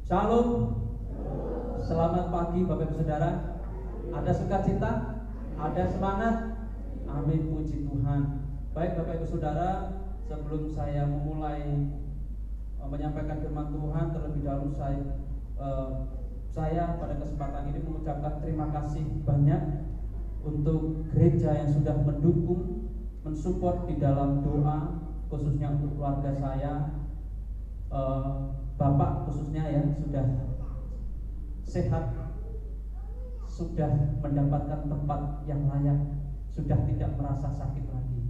Shalom. Selamat pagi Bapak Ibu Saudara. Ada sukacita, ada semangat. Amin, puji Tuhan. Baik Bapak Ibu Saudara, sebelum saya memulai menyampaikan firman Tuhan, terlebih dahulu saya pada kesempatan ini mengucapkan terima kasih banyak untuk gereja yang sudah mendukung, mensupport di dalam doa, khususnya untuk keluarga saya, Bapak khususnya yang sudah sehat, sudah mendapatkan tempat yang layak, sudah tidak merasa sakit lagi.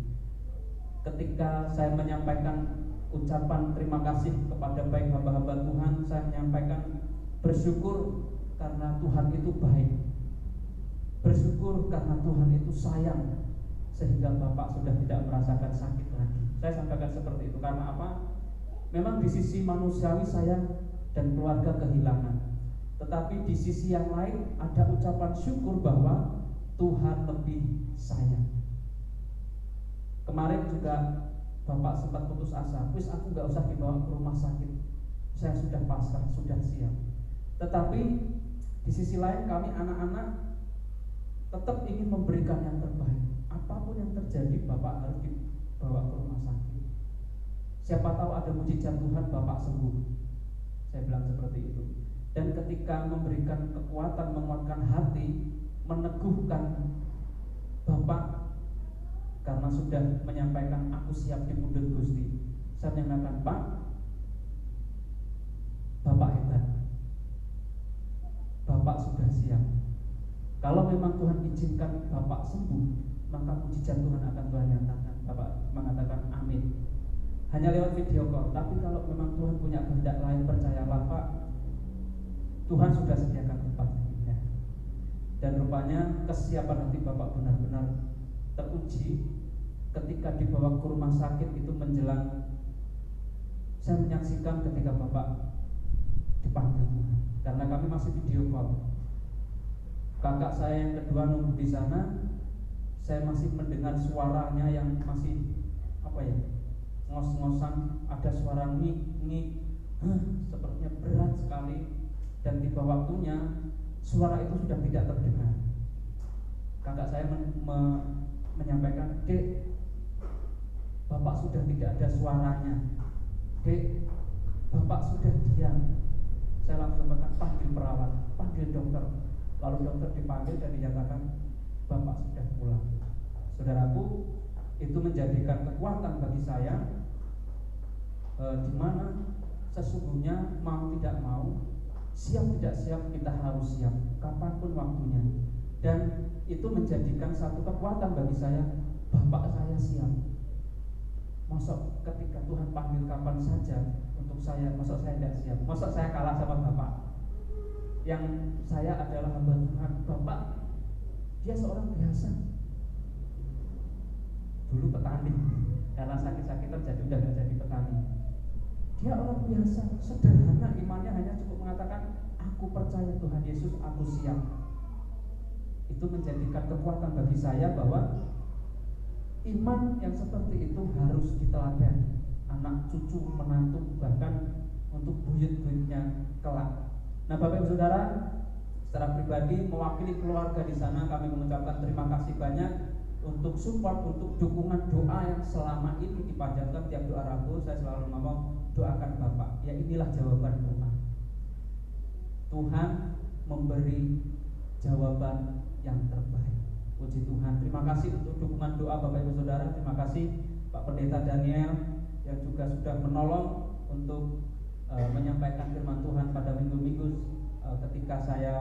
Ketika saya menyampaikan ucapan terima kasih kepada baik hamba-hamba Tuhan, saya menyampaikan bersyukur karena Tuhan itu baik, bersyukur karena Tuhan itu sayang, sehingga Bapak sudah tidak merasakan sakit lagi. Saya sampaikan seperti itu karena apa? Memang di sisi manusiawi saya dan keluarga kehilangan, tetapi di sisi yang lain ada ucapan syukur bahwa Tuhan lebih sayang. Kemarin juga Bapak sempat putus asa, wis aku gak usah dibawa ke rumah sakit, saya sudah pasrah, sudah siap. Tetapi di sisi lain kami anak-anak tetap ingin memberikan yang terbaik. Apapun yang terjadi Bapak harus dibawa ke rumah sakit. Siapa tahu ada mujizat Tuhan Bapak sembuh. Saya bilang seperti itu. Dan ketika memberikan kekuatan, menguatkan hati, meneguhkan Bapak, karena sudah menyampaikan aku siap dipundhut Gusti, saya menyampaikan, Pak, Bapak hebat, Bapak sudah siap. Kalau memang Tuhan izinkan Bapak sembuh, maka mujizat Tuhan akan Tuhan nyatakan. Bapak mengatakan amin. Hanya lewat video call. Tapi kalau memang Tuhan punya kehendak lain, percayalah Pak, Tuhan sudah sediakan tempatnya. Dan rupanya kesiapan hati Bapak benar-benar teruji ketika dibawa ke rumah sakit itu menjelang. Saya menyaksikan ketika Bapak dipanggil Tuhan, karena kami masih video call. Kakak saya yang kedua nunggu di sana, saya masih mendengar suaranya yang masih ngos-ngosan, ada suara ngik, sepertinya berat sekali. Dan tiba waktunya suara itu sudah tidak terdengar. Kakak saya menyampaikan, Dek, Bapak sudah tidak ada suaranya. Dek, Bapak sudah diam. Saya langsung panggil perawat, panggil dokter. Lalu dokter dipanggil dan dinyatakan Bapak sudah pulang. Saudaraku, itu menjadikan kekuatan bagi saya, di mana sesungguhnya mau tidak mau, siap tidak siap, kita harus siap kapanpun waktunya. Dan itu menjadikan satu kekuatan bagi saya. Bapak saya siap. Masuk ketika Tuhan panggil kapan saja untuk saya, masuk saya tidak siap, masuk saya kalah sama Bapak. Yang saya adalah hamba Tuhan. Bapak, dia seorang biasa, dulu petani, karena sakit-sakitan jadi udah gak jadi petani. Dia orang biasa, sederhana imannya, hanya cukup mengatakan aku percaya Tuhan Yesus, aku siap. Itu menjadikan kekuatan bagi saya bahwa iman yang seperti itu harus diteladani anak cucu, menantu, bahkan untuk buyut-buyutnya kelak. Nah, Bapak Ibu Saudara, secara pribadi mewakili keluarga di sana, kami mengucapkan terima kasih banyak untuk support, untuk dukungan doa yang selama ini dipanjatkan. Tiap doa Rabu saya selalu ngomong, doakan Bapak. Ya, inilah jawaban doa. Tuhan memberi jawaban yang terbaik. Puji Tuhan. Terima kasih untuk dukungan doa Bapak Ibu Saudara. Terima kasih Pak Pendeta Daniel yang juga sudah menolong untuk menyampaikan firman Tuhan pada minggu-minggu ketika saya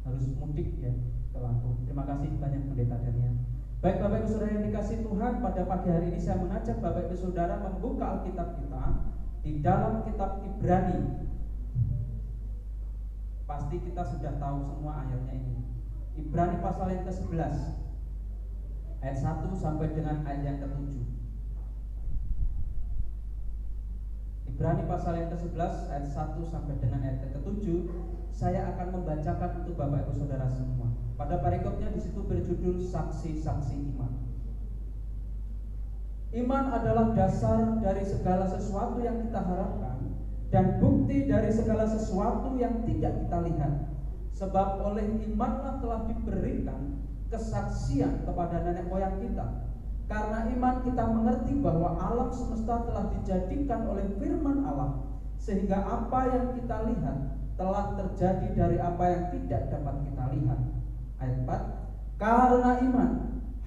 harus mudik ya ke Lampung. Terima kasih banyak Pendeta Daniel. Baik Bapak Ibu Saudara yang dikasihi Tuhan, pada pagi hari ini saya mengajak Bapak Ibu Saudara membuka Alkitab kita di dalam kitab Ibrani. Pasti kita sudah tahu semua ayatnya ini. Ibrani pasal yang ke-11 ayat 1 sampai dengan ayat yang ke-7. Ibrani pasal yang ke-11 ayat 1 sampai dengan ayat yang ke-7. Saya akan membacakan untuk Bapak Ibu Saudara semua. Pada perikopnya di situ berjudul saksi-saksi iman. Iman adalah dasar dari segala sesuatu yang kita harapkan dan bukti dari segala sesuatu yang tidak kita lihat. Sebab oleh imanlah telah diberikan kesaksian kepada nenek moyang kita. Karena iman kita mengerti bahwa alam semesta telah dijadikan oleh firman Allah, sehingga apa yang kita lihat telah terjadi dari apa yang tidak dapat kita lihat. Ayat 4. Karena iman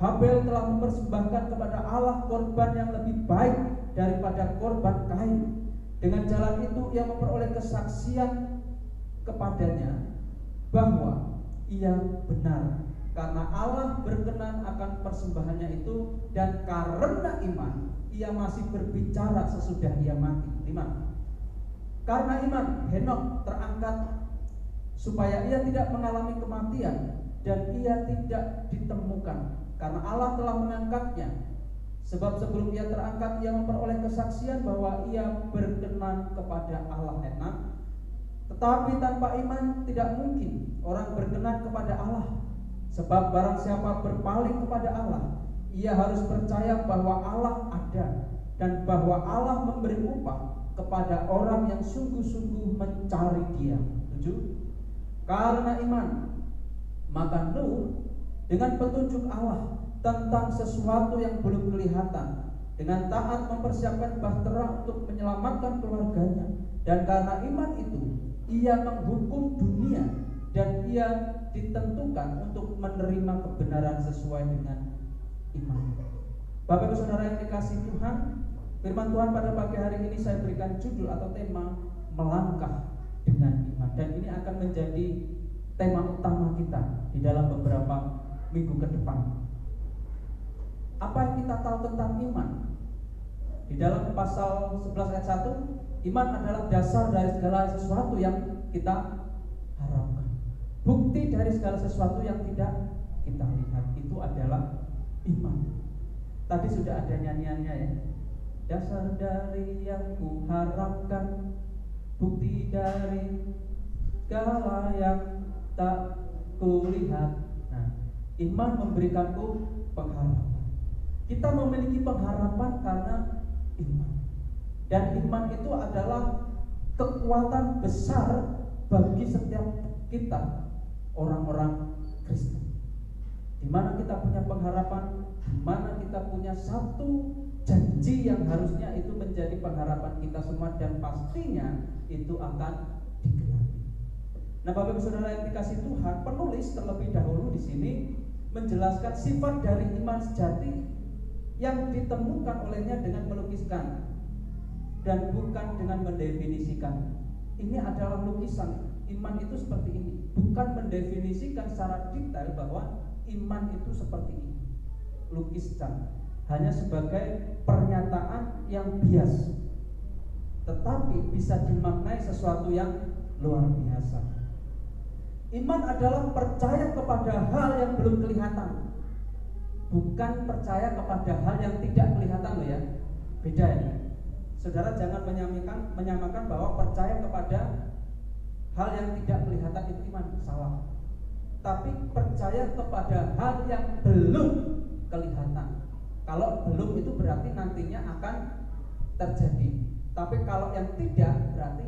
Habel telah mempersembahkan kepada Allah korban yang lebih baik daripada korban Kain. Dengan jalan itu ia memperoleh kesaksian kepadanya bahwa ia benar, karena Allah berkenan akan persembahannya itu, dan karena iman ia masih berbicara sesudah ia mati. 5. Karena iman Henokh terangkat supaya ia tidak mengalami kematian, dan ia tidak ditemukan karena Allah telah mengangkatnya. Sebab sebelum ia terangkat ia memperoleh kesaksian bahwa ia berkenan kepada Allah. 6. Tetapi tanpa iman tidak mungkin orang berkenan kepada Allah. Sebab barang siapa berpaling kepada Allah, ia harus percaya bahwa Allah ada, dan bahwa Allah memberi upah kepada orang yang sungguh-sungguh mencari Dia. 7. Karena iman maka Nuh dengan petunjuk Allah tentang sesuatu yang belum kelihatan, dengan taat mempersiapkan bahtera untuk menyelamatkan keluarganya. Dan karena iman itu ia menghukum dunia, dan ia ditentukan untuk menerima kebenaran sesuai dengan iman. Bapak Ibu Saudara yang dikasihi Tuhan, firman Tuhan pada pagi hari ini saya berikan judul atau tema melangkah dengan iman, dan ini akan menjadi tema utama kita di dalam beberapa minggu ke depan. Apa yang kita tahu tentang iman? Di dalam pasal 11 ayat 1, iman adalah dasar dari segala sesuatu yang kita harapkan. Bukti dari segala sesuatu yang tidak kita lihat itu adalah iman. Tadi sudah ada nyanyiannya ya. Dasar dari yang kuharapkan, bukti dari segala yang tak kulihat. Nah, iman memberikanku pengharapan. Kita memiliki pengharapan karena iman. Dan iman itu adalah kekuatan besar bagi setiap kita, orang-orang Kristen. Di mana kita punya pengharapan, di mana kita punya satu janji yang harusnya itu menjadi pengharapan kita semua, dan pastinya itu akan digenapi. Nah, Bapak Ibu Saudara yang dikasihi Tuhan, penulis terlebih dahulu di sini menjelaskan sifat dari iman sejati yang ditemukan olehnya dengan melukiskan dan bukan dengan mendefinisikan. Ini adalah lukisan. Iman itu seperti ini, bukan mendefinisikan secara detail bahwa iman itu seperti ini. Lukisan hanya sebagai pernyataan yang bias, tetapi bisa dimaknai sesuatu yang luar biasa. Iman adalah percaya kepada hal yang belum kelihatan, bukan percaya kepada hal yang tidak kelihatan loh ya. Beda ini. Saudara jangan menyamakan bahwa percaya kepada hal yang tidak kelihatan itu iman, salah. Tapi percaya kepada hal yang belum kelihatan. Kalau belum itu berarti nantinya akan terjadi. Tapi kalau yang tidak berarti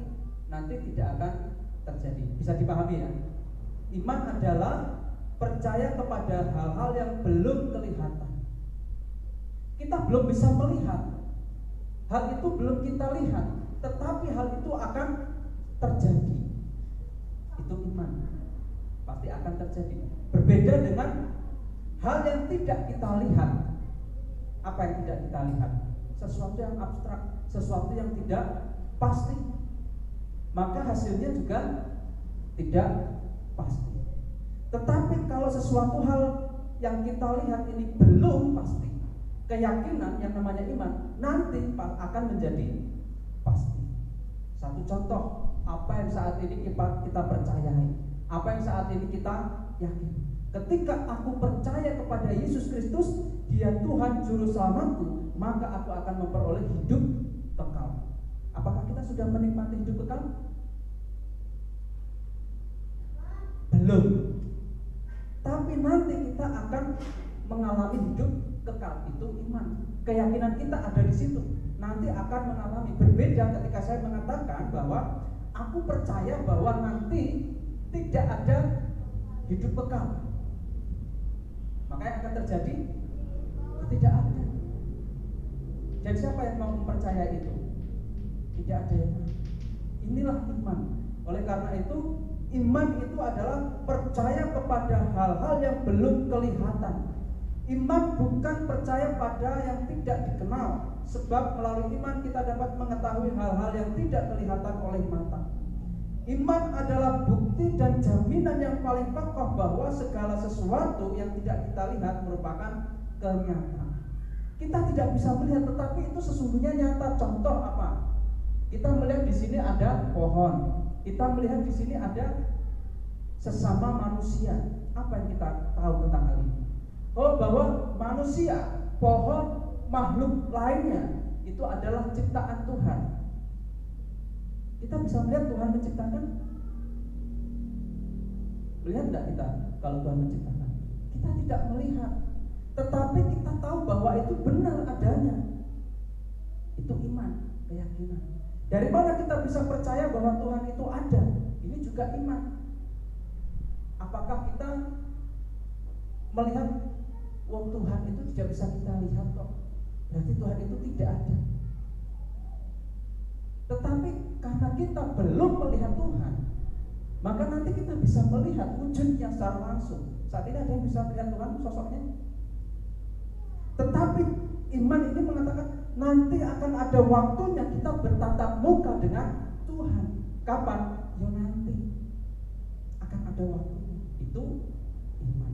nanti tidak akan terjadi. Bisa dipahami ya? Iman adalah percaya kepada hal-hal yang belum kelihatan. Kita belum bisa melihat, hal itu belum kita lihat, tetapi hal itu akan terjadi. Itu iman, pasti akan terjadi. Berbeda dengan hal yang tidak kita lihat. Apa yang tidak kita lihat? Sesuatu yang abstrak, sesuatu yang tidak pasti, maka hasilnya juga tidak pasti. Tetapi kalau sesuatu hal yang kita lihat ini belum pasti, keyakinan yang namanya iman nanti akan menjadi pasti. Satu contoh, apa yang saat ini kita percayai, apa yang saat ini kita yakini. Ketika aku percaya kepada Yesus Kristus, Dia Tuhan Juru Selamatku, maka aku akan memperoleh hidup kekal. Apakah kita sudah menikmati hidup kekal? Belum. Tapi nanti kita akan mengalami hidup kekal. Itu iman. Keyakinan kita ada di situ. nanti akan mengalami. Berbeda ketika saya mengatakan bahwa aku percaya bahwa nanti tidak ada hidup kekal, maka yang akan terjadi tidak ada. Dan siapa yang mau mempercayai itu? Tidak ada yang mau. Inilah iman. Oleh karena itu, iman itu adalah percaya kepada hal-hal yang belum kelihatan. Iman bukan percaya pada yang tidak dikenal, sebab melalui iman kita dapat mengetahui hal-hal yang tidak kelihatan oleh mata. Iman adalah bukti dan jaminan yang paling kokoh bahwa segala sesuatu yang tidak kita lihat merupakan kenyataan. Kita tidak bisa melihat, tetapi itu sesungguhnya nyata. Contoh apa? Kita melihat di sini ada pohon. Kita melihat di sini ada sesama manusia. Apa yang kita tahu tentang hal ini? Oh, bahwa manusia, pohon, makhluk lainnya itu adalah ciptaan Tuhan. Kita bisa melihat Tuhan menciptakan? Melihat tidak kita kalau Tuhan menciptakan? Kita tidak melihat, tetapi kita tahu bahwa itu benar adanya. Itu iman, keyakinan. Dari mana kita bisa percaya bahwa Tuhan itu ada? Ini juga iman. Apakah kita melihat, wah Tuhan itu tidak bisa kita lihat kok, berarti Tuhan itu tidak ada? Tetapi karena kita belum melihat Tuhan, maka nanti kita bisa melihat wujudnya secara langsung. Saat ini ada yang bisa melihat Tuhan sosoknya, tetapi iman ini mengatakan nanti akan ada waktunya kita bertatap muka dengan Tuhan. Kapan? Ya nanti akan ada waktunya. Itu iman.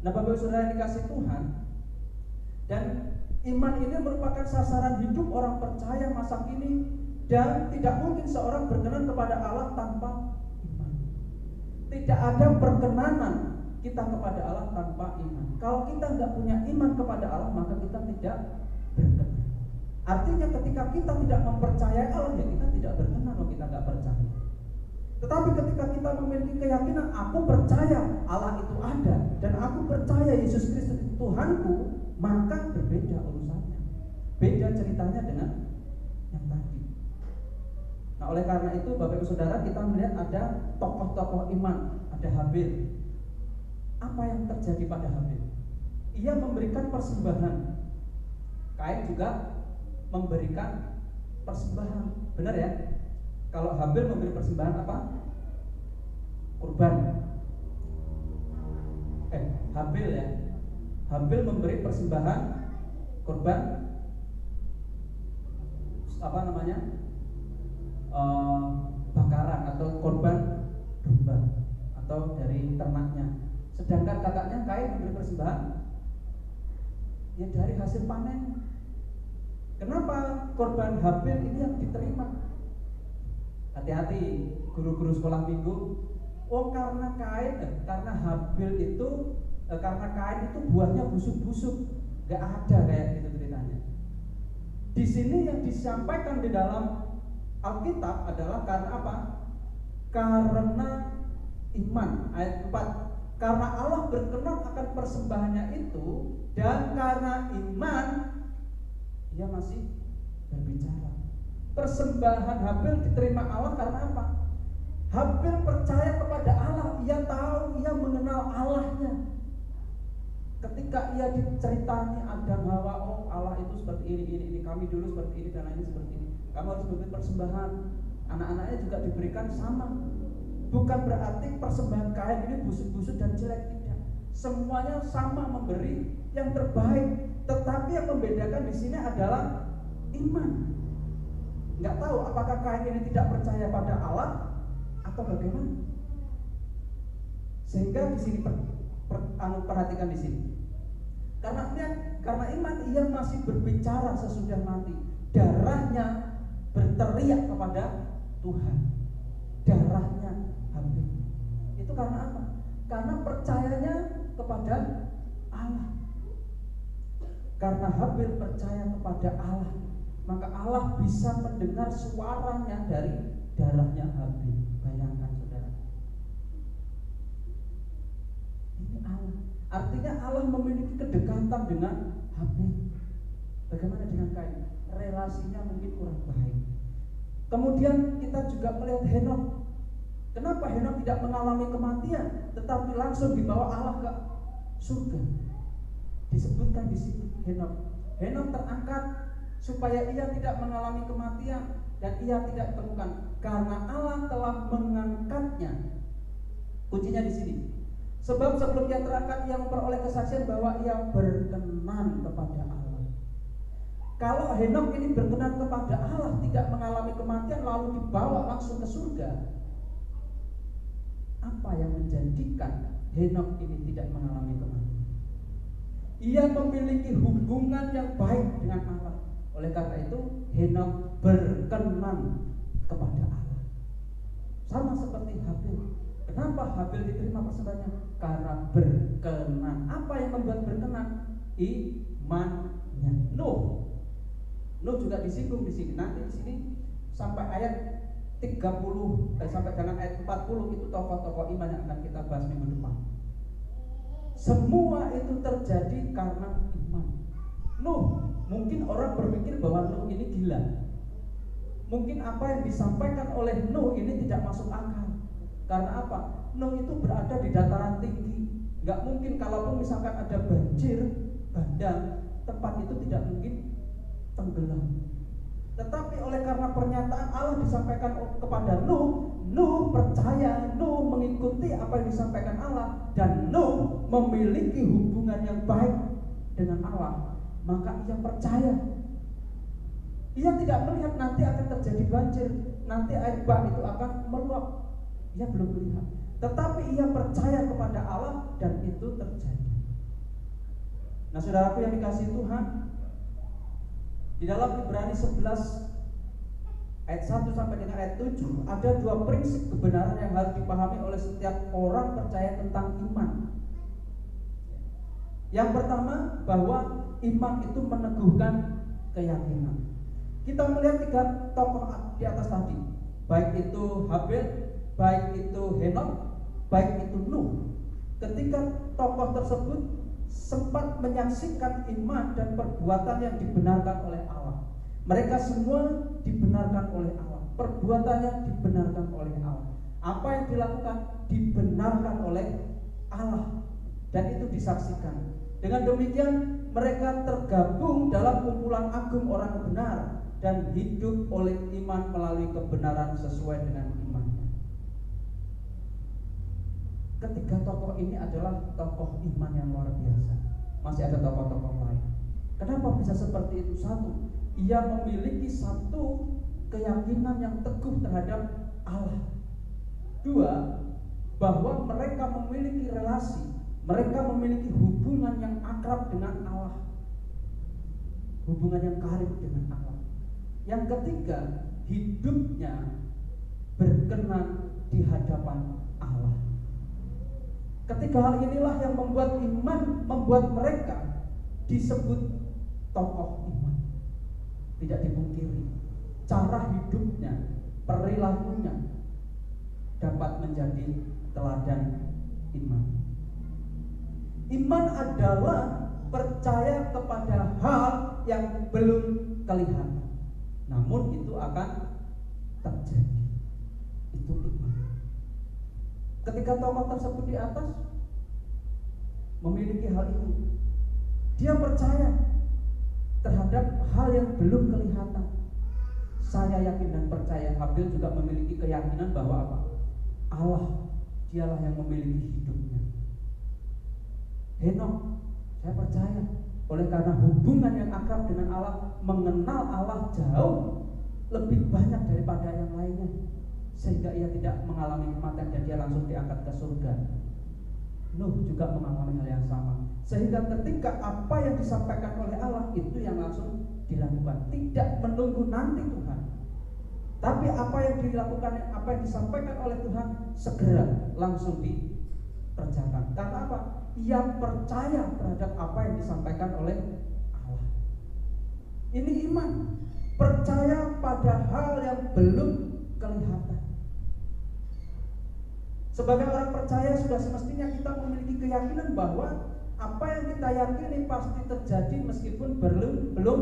Nah, Bapak Ibu Saudara yang dikasih Tuhan, dan iman ini merupakan sasaran hidup orang percaya masa kini. Dan tidak mungkin seorang berkenan kepada Allah tanpa iman. Tidak ada perkenanan kita kepada Allah tanpa iman. Kalau kita nggak punya iman kepada Allah, maka kita tidak berkenan. Artinya ketika kita tidak mempercayai Allah, ya kita tidak berkenan kalau kita nggak percaya. Tetapi ketika kita memiliki keyakinan, aku percaya Allah itu ada, dan aku percaya Yesus Kristus itu Tuhanku, maka berbeda urusannya. Beda ceritanya dengan yang tadi. Nah, oleh karena itu Bapak Ibu Saudara, kita melihat ada tokoh-tokoh iman. Ada Habil. Apa yang terjadi pada Habil? Ia memberikan persembahan. Kain juga memberikan persembahan. Benar ya? Kalau Habil memberi persembahan apa? Kurban. Habil ya. Habil memberi persembahan kurban, apa namanya? Bakaran atau korban domba atau dari ternaknya. Sedangkan kakaknya Kain memberi persembahan ya dari hasil panen. Kenapa korban Habil ini yang diterima? Hati-hati guru-guru sekolah minggu. Oh, karena Habil itu karena Kain itu buahnya busuk-busuk, nggak ada kayak gitu ceritanya. Di sini yang disampaikan di dalam Alkitab adalah karena apa? Karena iman. Ayat 4. Karena Allah berkenan akan persembahannya itu, dan karena iman ia masih berbicara. Persembahan Habil diterima Allah karena apa? Habil percaya kepada Allah. Ia tahu, ia mengenal Allahnya. Ketika ia diceritani Adam Hawa, oh Allah itu seperti ini, kami dulu seperti ini, dan lainnya seperti ini. Kamu harus memberi persembahan. Anak-anaknya juga diberikan sama. Bukan berarti persembahan Kain ini busuk-busuk dan jelek, tidak. Semuanya sama memberi yang terbaik. Tetapi yang membedakan di sini adalah iman. Nggak tahu apakah Kain ini tidak percaya pada Allah atau bagaimana. Sehingga di sini perhatikan di sini. Karena iman ia masih berbicara sesudah mati. Darahnya berteriak kepada Tuhan. Darahnya Habil. Itu karena apa? Karena percayanya kepada Allah. Karena Habil percaya kepada Allah, maka Allah bisa mendengar suaranya dari darahnya Habil. Bayangkan saudara. Ini Allah. Artinya Allah memiliki kedekatan dengan Habil. Bagaimana dengan Kain? Relasinya mungkin kurang baik. Kemudian kita juga melihat Henok. Kenapa Henok tidak mengalami kematian, tetapi langsung dibawa Allah ke surga? Disebutkan di situ Henok. Henok terangkat supaya ia tidak mengalami kematian dan ia tidak ditemukan karena Allah telah mengangkatnya. Kuncinya di sini. Sebab sebelum ia terangkat, ia memperoleh kesaksian bahwa ia berkenan kepada Allah. Kalau Henok ini berkenan kepada Allah, tidak mengalami kematian, lalu dibawa langsung ke surga, apa yang menjadikan Henok ini tidak mengalami kematian? Ia memiliki hubungan yang baik dengan Allah. Oleh karena itu, Henok berkenan kepada Allah. Sama seperti Habil. Kenapa Habil diterima persembahannya? Karena berkenan. Apa yang membuat berkenan? Imannya. Nuh juga disinggung di sini. Nanti di sini sampai ayat 30 sampai dengan ayat 40 itu tokoh-tokoh iman yang akan kita bahas minggu depan. Semua itu terjadi karena iman. Nuh, mungkin orang berpikir bahwa Nuh ini gila. Mungkin apa yang disampaikan oleh Nuh ini tidak masuk akal. Karena apa? Nuh itu berada di dataran tinggi. Gak mungkin kalaupun misalkan ada banjir bandang, tempat itu tidak mungkin tenggelam. Tetapi oleh karena pernyataan Allah disampaikan kepada Nuh, Nuh percaya, Nuh mengikuti apa yang disampaikan Allah, dan Nuh memiliki hubungan yang baik dengan Allah. Maka ia percaya. Ia tidak melihat nanti akan terjadi banjir, nanti air bah itu akan meluap. Ia belum melihat. Tetapi ia percaya kepada Allah dan itu terjadi. Nah, saudaraku yang dikasihi Tuhan, di dalam Ibrani 11 ayat 1 sampai dengan ayat 7 ada dua prinsip kebenaran yang harus dipahami oleh setiap orang percaya tentang iman. Yang pertama, bahwa iman itu meneguhkan keyakinan. Kita melihat tiga tokoh di atas tadi, baik itu Habil, baik itu Henok, baik itu Nuh. Ketika tokoh tersebut sempat menyaksikan iman dan perbuatan yang dibenarkan oleh Allah. Mereka semua dibenarkan oleh Allah. Perbuatannya dibenarkan oleh Allah. Apa yang dilakukan dibenarkan oleh Allah. Dan itu disaksikan. Dengan demikian mereka tergabung dalam kumpulan agung orang benar dan hidup oleh iman melalui kebenaran sesuai dengan imannya. Ketiga tokoh ini adalah tokoh iman yang luar biasa. Masih ada tokoh-tokoh lain. Kenapa bisa seperti itu? Satu, ia memiliki satu keyakinan yang teguh terhadap Allah. Dua, bahwa mereka memiliki relasi, mereka memiliki hubungan yang akrab dengan Allah, hubungan yang karib dengan Allah. Yang ketiga, hidupnya berkenan di hadapan Allah. Ketiga hal inilah yang membuat iman, membuat mereka disebut tokoh iman. Tidak dipungkiri, cara hidupnya, perilakunya dapat menjadi teladan iman. Iman adalah percaya kepada hal yang belum kelihatan, namun itu akan terjadi. Itu iman. Ketika tokoh tersebut di atas memiliki hal ini, dia percaya terhadap hal yang belum kelihatan. Saya yakin dan percaya Habil juga memiliki keyakinan bahwa apa? Allah dialah yang memiliki hidupnya. Henok, saya percaya oleh karena hubungan yang akrab dengan Allah, mengenal Allah jauh lebih banyak daripada yang lainnya, sehingga ia tidak mengalami kematian dan dia langsung diangkat ke surga. Nuh juga mengalami hal yang sama, sehingga ketika apa yang disampaikan oleh Allah itu yang langsung dilakukan, tidak menunggu nanti Tuhan, tapi apa yang dilakukan, apa yang disampaikan oleh Tuhan segera langsung dikerjakan. Karena apa? Ia percaya terhadap apa yang disampaikan oleh Allah. Ini iman, percaya pada hal yang belum kelihatan. Sebagai orang percaya sudah semestinya kita memiliki keyakinan bahwa apa yang kita yakini pasti terjadi meskipun belum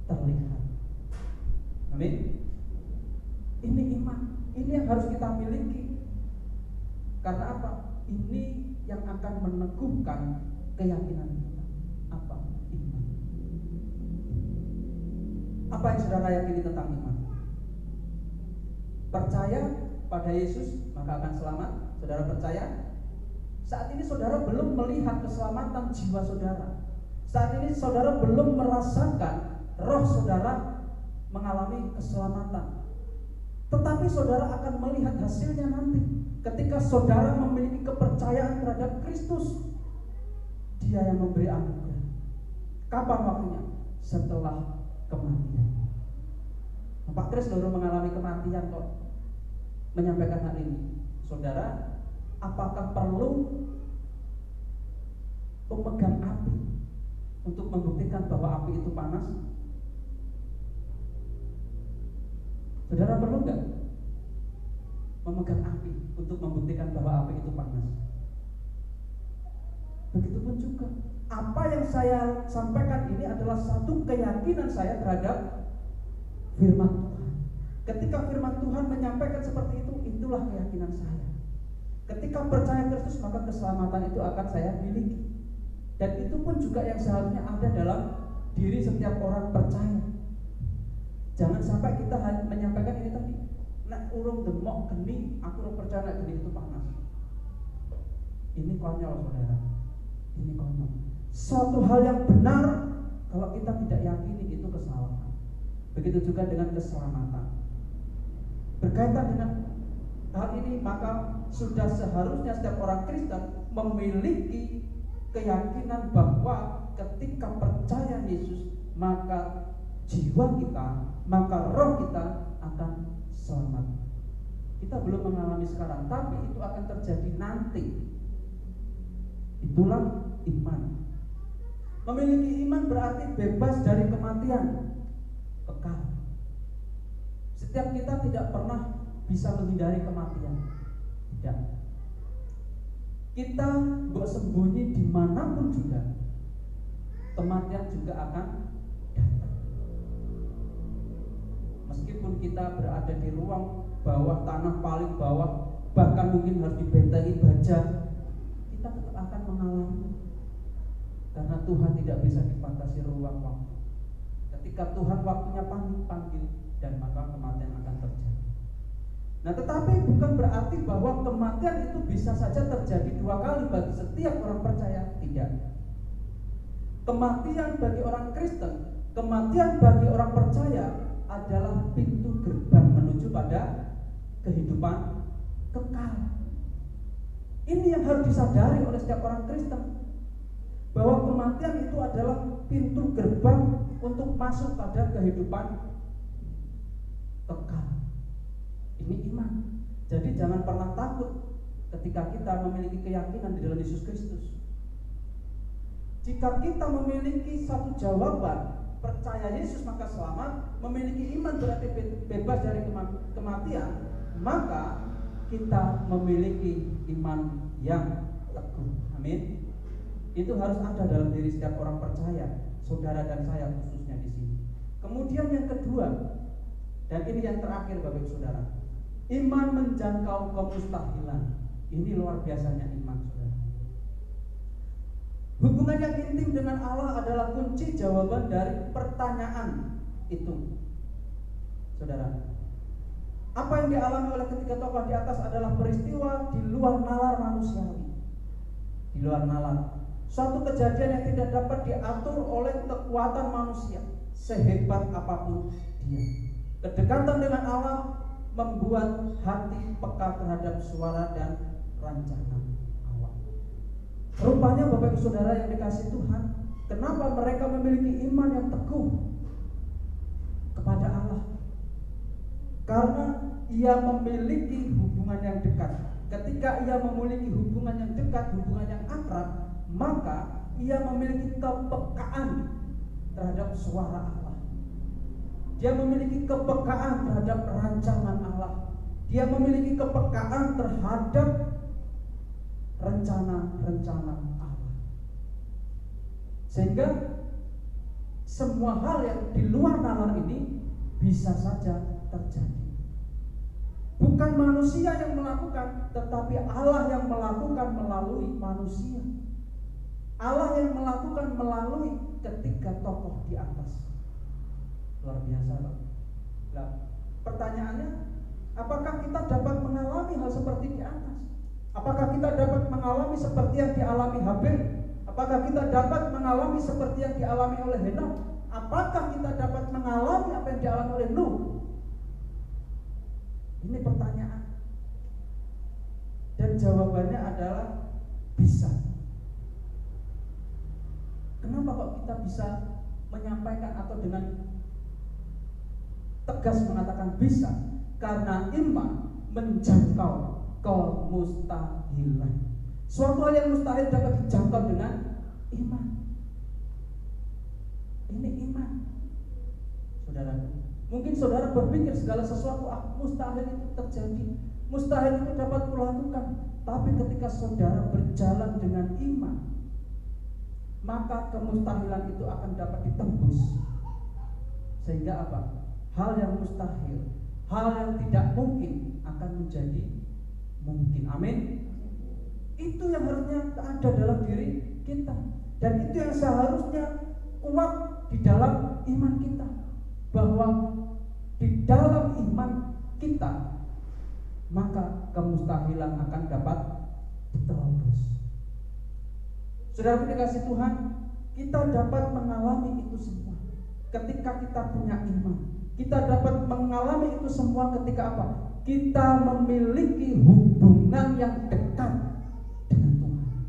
terlihat. Amin. Ini iman, ini yang harus kita miliki. Karena apa? Ini yang akan meneguhkan keyakinan kita. Apa? Iman. Apa yang saudara yakini tentang iman? Percaya pada Yesus maka akan selamat. Saudara percaya? Saat ini saudara belum melihat keselamatan jiwa saudara. Saat ini saudara belum merasakan roh saudara mengalami keselamatan. Tetapi saudara akan melihat hasilnya nanti ketika saudara memiliki kepercayaan terhadap Kristus. Dia yang memberi anugerah. Kapan waktunya? Setelah kematian. Pak Kris baru mengalami kematian kok menyampaikan hal ini. Saudara, apakah perlu pemegang api untuk membuktikan bahwa api itu panas? Saudara perlu nggak memegang api untuk membuktikan bahwa api itu panas? Begitupun juga, apa yang saya sampaikan ini adalah satu keyakinan saya terhadap firman Tuhan. Ketika firman Tuhan menyampaikan seperti itu, itulah keyakinan saya. Ketika percaya Kristus, maka keselamatan itu akan saya miliki. Dan itu pun juga yang seharusnya ada dalam diri setiap orang percaya. Jangan sampai kita hanya menyampaikan ini tadi, nak urung demok geni, aku urung percaya nak geni itu panas. Ini konyol saudara. Ini konyol. Suatu hal yang benar kalau kita tidak yakini itu kesalahan. Begitu juga dengan keselamatan. Berkaitan dengan hal ini, maka sudah seharusnya setiap orang Kristen memiliki keyakinan bahwa ketika percaya Yesus, maka jiwa kita, maka roh kita akan selamat. Kita belum mengalami sekarang, tapi itu akan terjadi nanti. Itulah iman. Memiliki iman berarti bebas dari kematian kekal. Setiap kita tidak pernah bisa menghindari kematian. Tidak. Kita nggak sembunyi dimanapun juga, kematian juga akan datang. Meskipun kita berada di ruang bawah, tanah paling bawah, bahkan mungkin harus dibentengi baja, kita tetap akan mengalami. Karena Tuhan tidak bisa dibatasi ruang waktu. Ketika Tuhan waktunya panggil, dan maka kematian akan terjadi. Nah, tetapi bukan berarti bahwa kematian itu bisa saja terjadi dua kali bagi setiap orang percaya. Tidak. Kematian bagi orang Kristen, kematian bagi orang percaya adalah pintu gerbang menuju pada kehidupan kekal. Ini yang harus disadari oleh setiap orang Kristen, bahwa kematian itu adalah pintu gerbang untuk masuk pada kehidupan kekal. Ini iman. Jadi jangan pernah takut ketika kita memiliki keyakinan di dalam Yesus Kristus. Jika kita memiliki satu jawaban, percaya Yesus maka selamat, memiliki iman berarti bebas dari kematian, maka kita memiliki iman yang teguh. Amin. Itu harus ada dalam diri setiap orang percaya, saudara dan saya khususnya di sini. Kemudian yang kedua, dan ini yang terakhir Bapak Ibu Saudara, iman menjangkau kemustahilan. Ini luar biasanya iman, saudara. Hubungan yang intim dengan Allah adalah kunci jawaban dari pertanyaan itu, saudara. Apa yang dialami oleh ketiga tokoh di atas adalah peristiwa di luar nalar manusiawi, di luar nalar. Suatu kejadian yang tidak dapat diatur oleh kekuatan manusia, sehebat apapun dia. Kedekatan dengan Allah membuat hati peka terhadap suara dan rancangan Allah. Rupanya Bapak Ibu Saudara yang dikasihi Tuhan, kenapa mereka memiliki iman yang teguh kepada Allah? Karena ia memiliki hubungan yang dekat. Ketika ia memiliki hubungan yang dekat, hubungan yang akrab, maka ia memiliki kepekaan terhadap suara Allah. Dia memiliki kepekaan terhadap rancangan Allah. Dia memiliki kepekaan terhadap rencana-rencana Allah. Sehingga semua hal yang di luar nalar ini bisa saja terjadi. Bukan manusia yang melakukan, tetapi Allah yang melakukan melalui manusia. Allah yang melakukan melalui ketiga tokoh di atas. Luar biasa, Pak. Nah, pertanyaannya, apakah kita dapat mengalami hal seperti di atas? Apakah kita dapat mengalami seperti yang dialami Habil? Apakah kita dapat mengalami seperti yang dialami oleh Henokh? Apakah kita dapat mengalami apa yang dialami oleh Nuh? Ini pertanyaan. Dan jawabannya adalah bisa. Kenapa kok kita bisa menyampaikan atau dengan tegas mengatakan bisa? Karena iman menjangkau kemustahilan. Suatu hal yang mustahil dapat dijangkau dengan iman. Ini iman. Saudara, mungkin saudara berpikir segala sesuatu mustahil itu terjadi, mustahil itu dapat kulakukan. Tapi ketika saudara berjalan dengan iman, maka kemustahilan itu akan dapat ditembus. Sehingga apa? Hal yang mustahil, hal yang tidak mungkin akan menjadi mungkin. Amin. Itu yang harusnya ada dalam diri kita. Dan itu yang seharusnya kuat di dalam iman kita. Bahwa di dalam iman kita, maka kemustahilan akan dapat diterobos. Saudara dikasih Tuhan, kita dapat mengalami itu semua ketika kita punya iman. Kita dapat mengalami itu semua ketika apa? Kita memiliki hubungan yang dekat dengan Tuhan.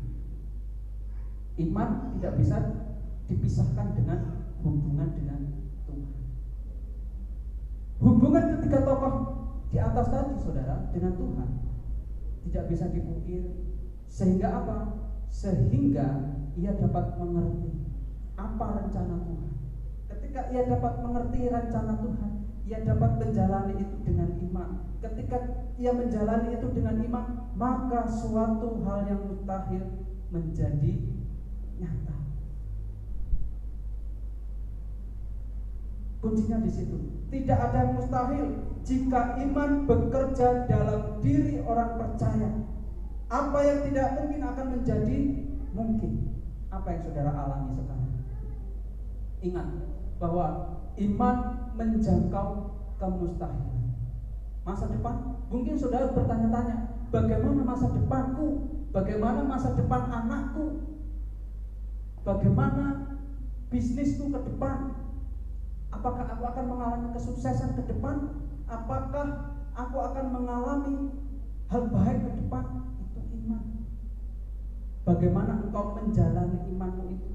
Iman tidak bisa dipisahkan dengan hubungan dengan Tuhan. Hubungan ketiga tokoh di atas tadi, saudara, dengan Tuhan tidak bisa dipungkiri. Sehingga apa? Sehingga ia dapat mengerti apa rencana Tuhan. Ketika ia dapat mengerti rencana Tuhan, ia dapat menjalani itu dengan iman. Ketika ia menjalani itu dengan iman, maka suatu hal yang mustahil menjadi nyata. Kuncinya di situ. Tidak ada yang mustahil jika iman bekerja dalam diri orang percaya. Apa yang tidak mungkin akan menjadi mungkin. Apa yang saudara alami sekarang? Ingat bahwa iman menjangkau kemustahilan. Masa depan, mungkin saudara bertanya-tanya, bagaimana masa depanku? Bagaimana masa depan anakku? Bagaimana bisnisku ke depan? Apakah aku akan mengalami kesuksesan ke depan? Apakah aku akan mengalami hal baik ke depan? Itu iman. Bagaimana engkau menjalani imanmu itu?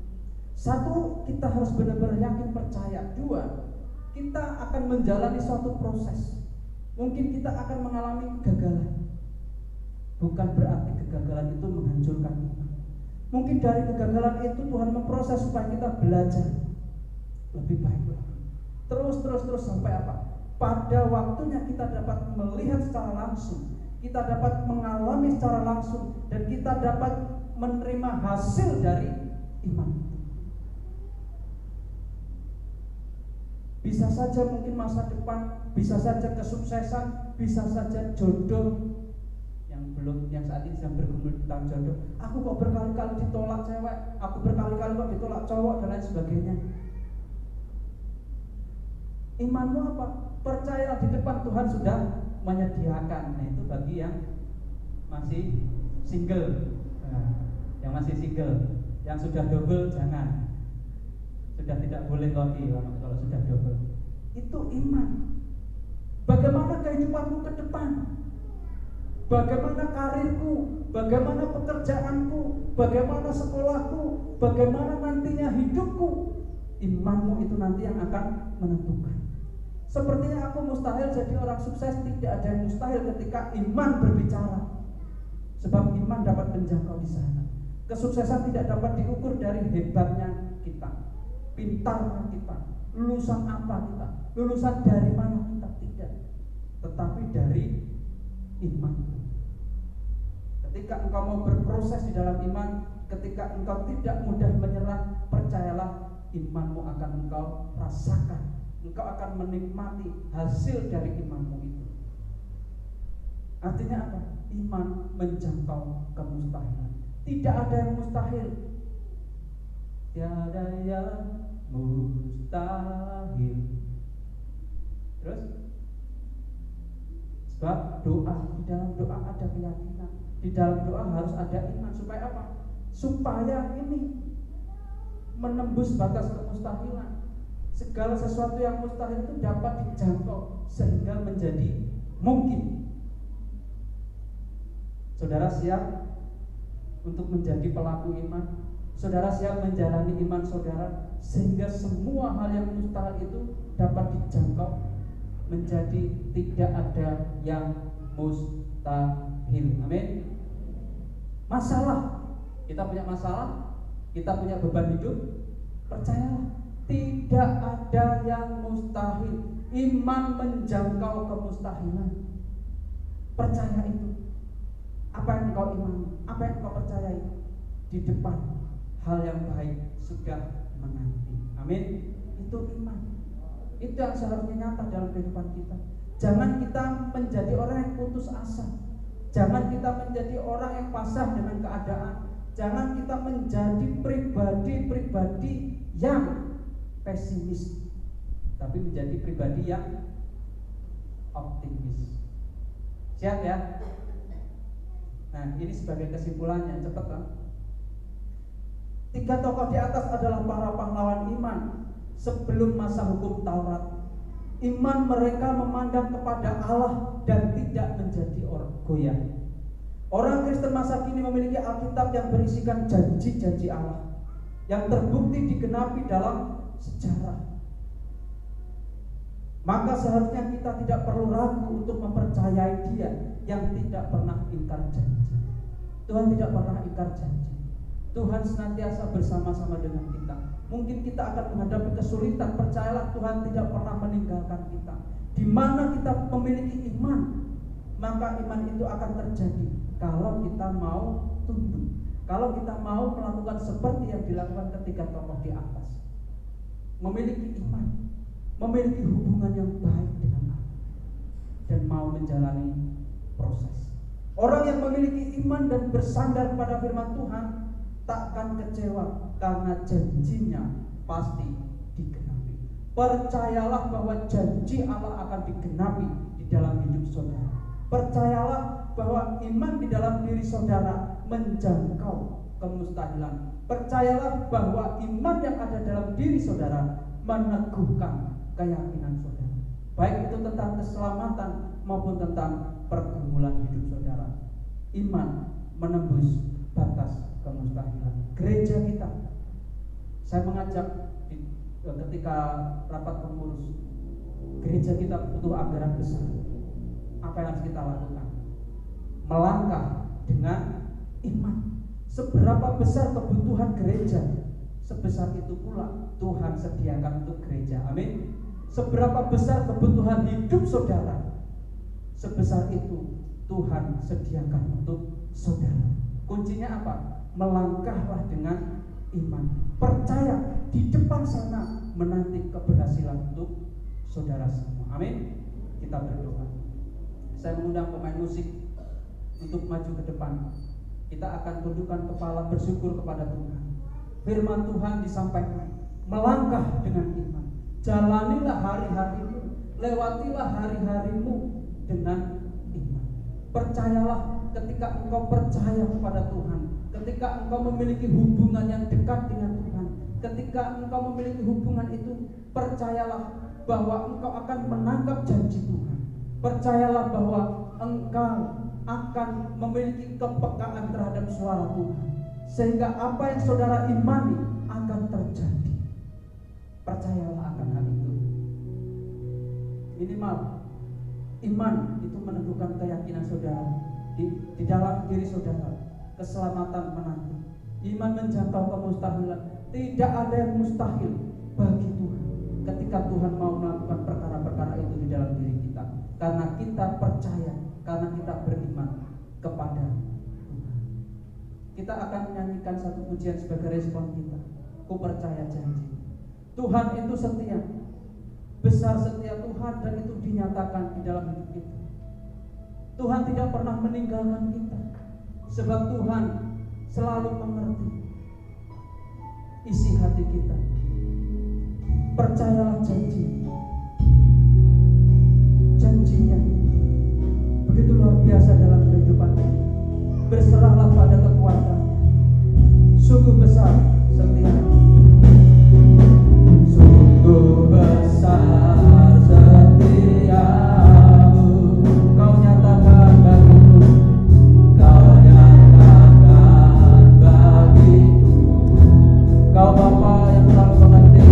Satu, kita harus benar-benar yakin percaya. Dua, kita akan menjalani suatu proses. Mungkin kita akan mengalami kegagalan. Bukan berarti kegagalan itu menghancurkan iman. Mungkin dari kegagalan itu Tuhan memproses supaya kita belajar lebih baik lagi. Terus sampai apa? Pada waktunya kita dapat melihat secara langsung, kita dapat mengalami secara langsung, dan kita dapat menerima hasil dari iman. Bisa saja mungkin masa depan, bisa saja kesuksesan, bisa saja jodoh yang saat ini sedang bergumul tentang jodoh. Aku kok berkali-kali ditolak cewek, aku berkali-kali kok ditolak cowok, dan lain sebagainya. Imanmu apa? Percayalah di depan Tuhan sudah menyediakan. Nah, itu bagi yang masih single. Yang masih single, yang sudah double jangan. Sudah tidak boleh lagi kalau sudah double. Itu iman. Bagaimana kehidupanmu ke depan? Bagaimana karirku? Bagaimana pekerjaanku? Bagaimana sekolahku? Bagaimana nantinya hidupku? Imanmu itu nanti yang akan menentukan. Sepertinya aku mustahil jadi orang sukses. Tidak ada yang mustahil ketika iman berbicara. Sebab iman dapat menjangkau di sana. Kesuksesan tidak dapat diukur dari hebatnya kita, pintarnya kita, lulusan apa kita, lulusan dari mana kita, tidak. Tetapi dari iman. Ketika engkau mau berproses di dalam iman, ketika engkau tidak mudah menyerah, percayalah imanmu akan engkau rasakan. Engkau akan menikmati hasil dari imanmu itu. Artinya apa? Iman menjangkau kemustahilan. Tidak ada yang mustahil. Tiada yang mustahil. Terus sebab doa, di dalam doa ada keyakinan, di dalam doa harus ada iman. Supaya apa? Supaya ini menembus batas kemustahilan. Segala sesuatu yang mustahil itu dapat dijangkau sehingga menjadi mungkin. Saudara siap untuk menjadi pelaku iman? Saudara siap menjalani iman saudara sehingga semua hal yang mustahil itu dapat dijangkau, menjadi tidak ada yang mustahil. Amin. Masalah, kita punya masalah, kita punya beban hidup, percayalah tidak ada yang mustahil. Iman menjangkau kemustahilan. Percaya itu. Apa yang kau imani, apa yang kau percayai, di depan hal yang baik sudah menanti. Amin. Itu iman. Itu yang seharusnya nyata dalam kehidupan kita. Jangan kita menjadi orang yang putus asa. Jangan kita menjadi orang yang pasrah dengan keadaan. Jangan kita menjadi pribadi-pribadi yang pesimis, tapi menjadi pribadi yang optimis. Siap ya? Nah, ini sebagai kesimpulannya, cepat kan? 3 tokoh di atas adalah para pahlawan iman sebelum masa hukum Taurat. Iman mereka memandang kepada Allah dan tidak menjadi orang goyah. Orang Kristen masa kini memiliki Alkitab yang berisikan janji-janji Allah yang terbukti digenapi dalam sejarah. Maka seharusnya kita tidak perlu ragu untuk mempercayai Dia yang tidak pernah ingkar janji. Tuhan tidak pernah ingkar janji. Tuhan senantiasa bersama-sama dengan kita. Mungkin kita akan menghadapi kesulitan, percayalah Tuhan tidak pernah meninggalkan kita. Di mana kita memiliki iman, maka iman itu akan terjadi kalau kita mau tunduk, kalau kita mau melakukan seperti yang dilakukan ketika tokoh di atas. Memiliki iman, memiliki hubungan yang baik dengan Allah, dan mau menjalani proses. Orang yang memiliki iman dan bersandar pada firman Tuhan takkan kecewa karena janjinya pasti digenapi. Percayalah bahwa janji Allah akan digenapi di dalam hidup saudara. Percayalah bahwa iman di dalam diri saudara menjangkau kemustahilan. Percayalah bahwa iman yang ada dalam diri saudara meneguhkan keyakinan saudara, baik itu tentang keselamatan maupun tentang pergumulan hidup saudara. Iman menembus batas kemustahilan. Gereja kita, saya mengajak ketika rapat pengurus, gereja kita butuh anggaran besar. Apa yang harus kita lakukan? Melangkah dengan iman. Seberapa besar kebutuhan gereja, sebesar itu pula Tuhan sediakan untuk gereja. Amin. Seberapa besar kebutuhan hidup saudara, sebesar itu Tuhan sediakan untuk saudara. Kuncinya apa? Melangkahlah dengan iman. Percaya di depan sana menanti keberhasilan untuk saudara semua. Amin. Kita berdoa. Saya mengundang pemain musik untuk maju ke depan. Kita akan tundukkan kepala bersyukur kepada Tuhan. Firman Tuhan disampaikan, melangkah dengan iman. Jalanilah hari-harimu, lewatilah hari-harimu dengan iman. Percayalah ketika engkau percaya kepada Tuhan, ketika engkau memiliki hubungan yang dekat dengan Tuhan, ketika engkau memiliki hubungan itu, percayalah bahwa engkau akan menangkap janji Tuhan. Percayalah bahwa engkau akan memiliki kepekaan terhadap suara Tuhan, sehingga apa yang saudara imani akan terjadi. Percayalah akan hal itu. Minimal iman itu menentukan keyakinan saudara di dalam diri saudara. Keselamatan menanti. Iman menjangkau kemustahilan. Tidak ada yang mustahil bagi Tuhan ketika Tuhan mau melakukan perkara-perkara itu di dalam diri kita, karena kita percaya, karena kita beriman kepada Tuhan. kita akan menyanyikan satu pujian sebagai respon kita. Ku percaya janji. Tuhan itu setia. Besar setia Tuhan dan itu dinyatakan di dalam hidup kita. Tuhan tidak pernah meninggalkan kita. Sebab Tuhan selalu mengerti isi hati kita. Percayalah janji. Janjinya begitu luar biasa dalam kehidupan ini. Berserahlah pada kekuatan. Sungguh besar setiamu. Sungguh besar setiamu. Kau nyatakan bagiku. Kau nyatakan bagiku. Kau Bapa yang selalu mengerti.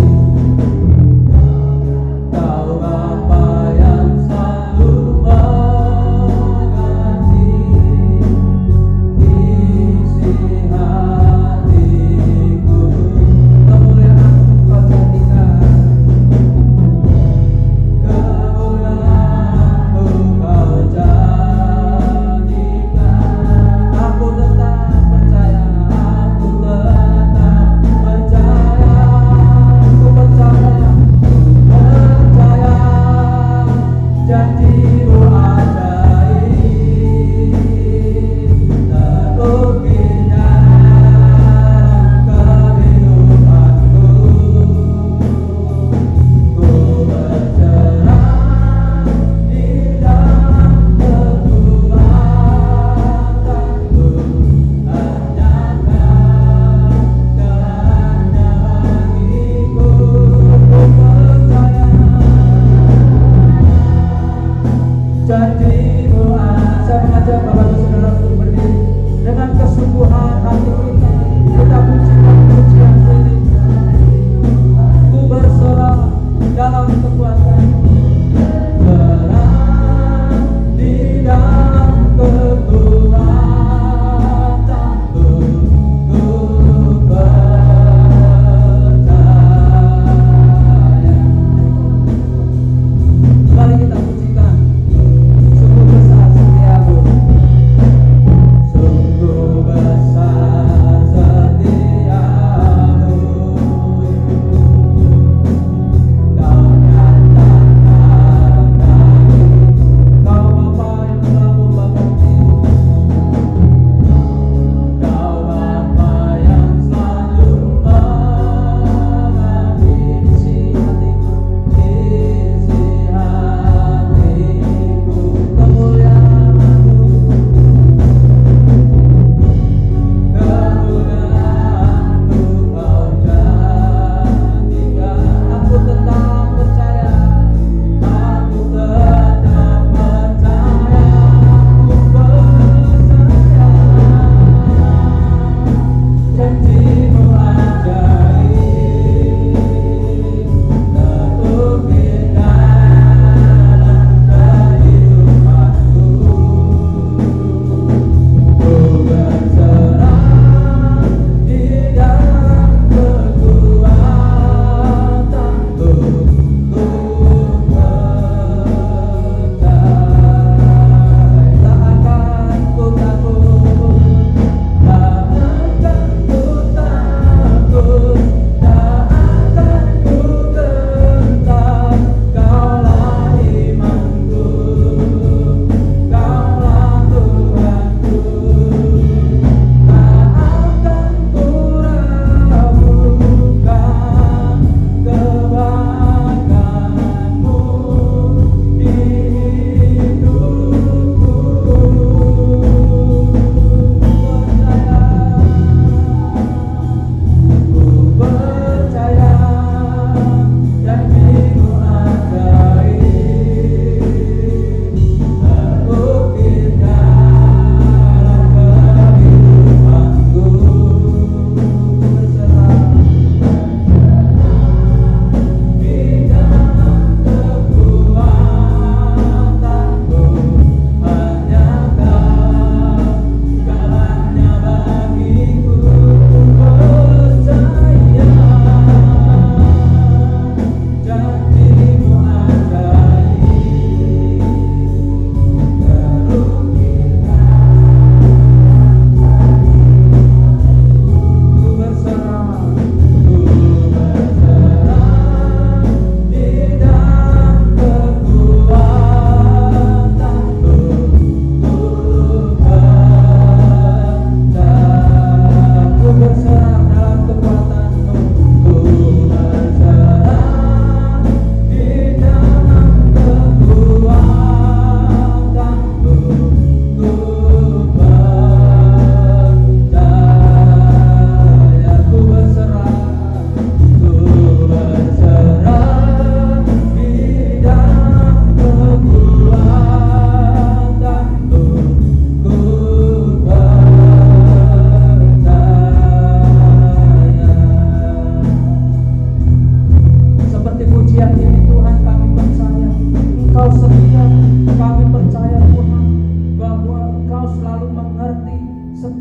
Kau Bapa yang selalu mengerti isi hatiku.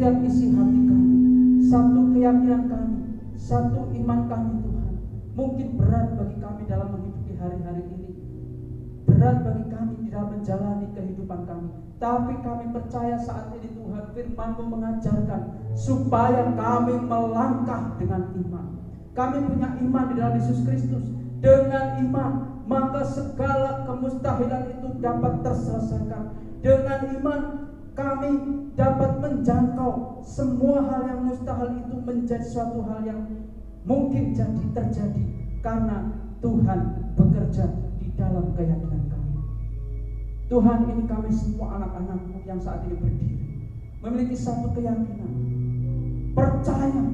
setiap isi hati kami, satu keyakinan kami, satu iman kami Tuhan. Mungkin berat bagi kami dalam menghidupi hari-hari ini, berat bagi kami di dalam menjalani kehidupan kami. Tapi kami percaya saat ini Tuhan, firman-Mu mengajarkan supaya kami melangkah dengan iman. Kami punya iman di dalam Yesus Kristus. Dengan iman maka segala kemustahilan itu dapat terselesaikan. Dengan iman kami dapat menjangkau semua hal yang mustahil itu menjadi suatu hal yang mungkin jadi terjadi, karena Tuhan bekerja di dalam keyakinan kami. Tuhan, ini kami semua anak-anak-Mu yang saat ini berdiri memiliki satu keyakinan, percaya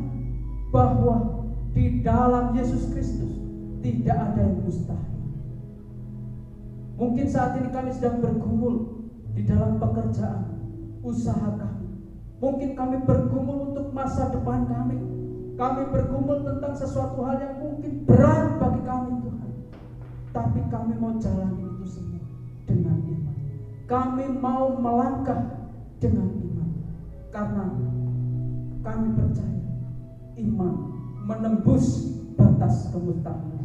bahwa di dalam Yesus Kristus tidak ada yang mustahil. Mungkin saat ini kami sedang bergumul di dalam pekerjaan, usaha kami. Mungkin kami bergumul untuk masa depan kami. Kami bergumul tentang sesuatu hal yang mungkin berat bagi kami Tuhan. Tapi kami mau jalani itu semua dengan iman. Kami mau melangkah dengan iman. Karena kami percaya iman menembus batas kemustahilan.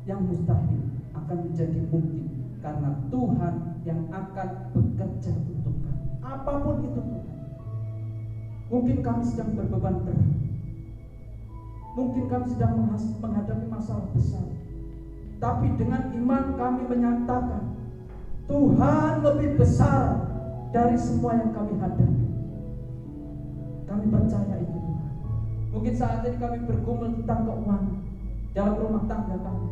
Yang mustahil akan menjadi mungkin karena Tuhan yang akan bekerja untuk kami. Apapun itu Tuhan. Mungkin kami sedang berbeban berat. Mungkin kami sedang menghadapi masalah besar. Tapi dengan iman kami menyatakan Tuhan lebih besar dari semua yang kami hadapi. Kami percaya itu Tuhan. Mungkin saat ini kami bergumul tentang keuangan dalam rumah tangga kami.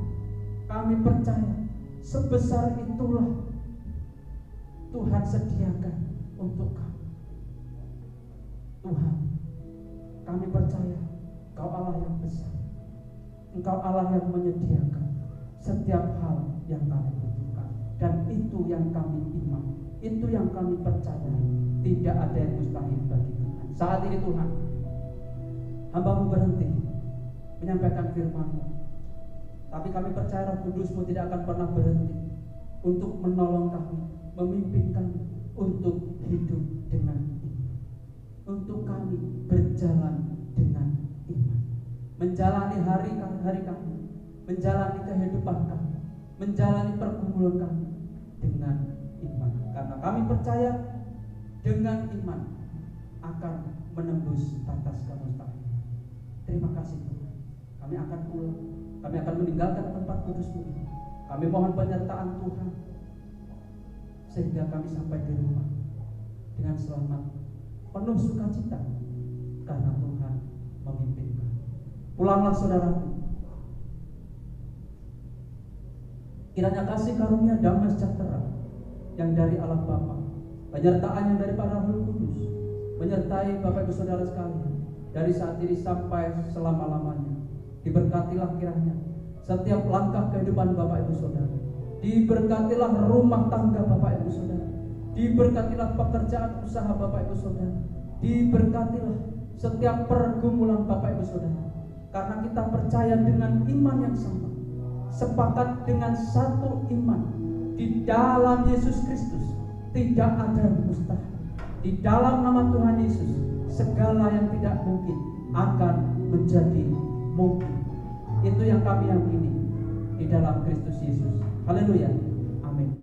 Kami percaya sebesar itulah Tuhan sediakan untuk kami. Tuhan, kami percaya Engkau Allah yang besar. Engkau Allah yang menyediakan setiap hal yang kami butuhkan. Dan itu yang kami iman, itu yang kami percaya. Tidak ada yang mustahil bagi Tuhan. Saat ini Tuhan, hamba-Mu berhenti menyampaikan firman-Mu. Tapi kami percaya Roh Kudus-Mu tidak akan pernah berhenti untuk menolong kami, memimpin kami untuk hidup dengan iman. Untuk kami berjalan dengan iman, menjalani hari-hari kami, menjalani kehidupan kami, menjalani pergumulan kami dengan iman. Karena kami percaya dengan iman akan menembus batas kemustahilan. Terima kasih Tuhan. Kami akan pulang. Kami akan meninggalkan tempat kudus-Mu ini. Kami mohon penyertaan Tuhan sehingga kami sampai di rumah dengan selamat, penuh sukacita karena Tuhan memimpin kami. Pulanglah saudaraku. Kiranya kasih karunia damai sejahtera yang dari Allah Bapa, penyertaan yang dari para Roh Kudus menyertai Bapak Ibu Saudara sekalian dari saat ini sampai selama-lamanya. Diberkatilah kiranya setiap langkah kehidupan Bapak Ibu Saudara. Diberkatilah rumah tangga Bapak Ibu Saudara. Diberkatilah pekerjaan usaha Bapak Ibu Saudara. Diberkatilah setiap pergumulan Bapak Ibu Saudara. Karena kita percaya dengan iman yang sama, sepakat dengan satu iman. Di dalam Yesus Kristus tidak ada yang mustahil. Di dalam nama Tuhan Yesus segala yang tidak mungkin akan menjadi mungkin. Itu yang kami yakini di dalam Kristus Yesus. Haleluya.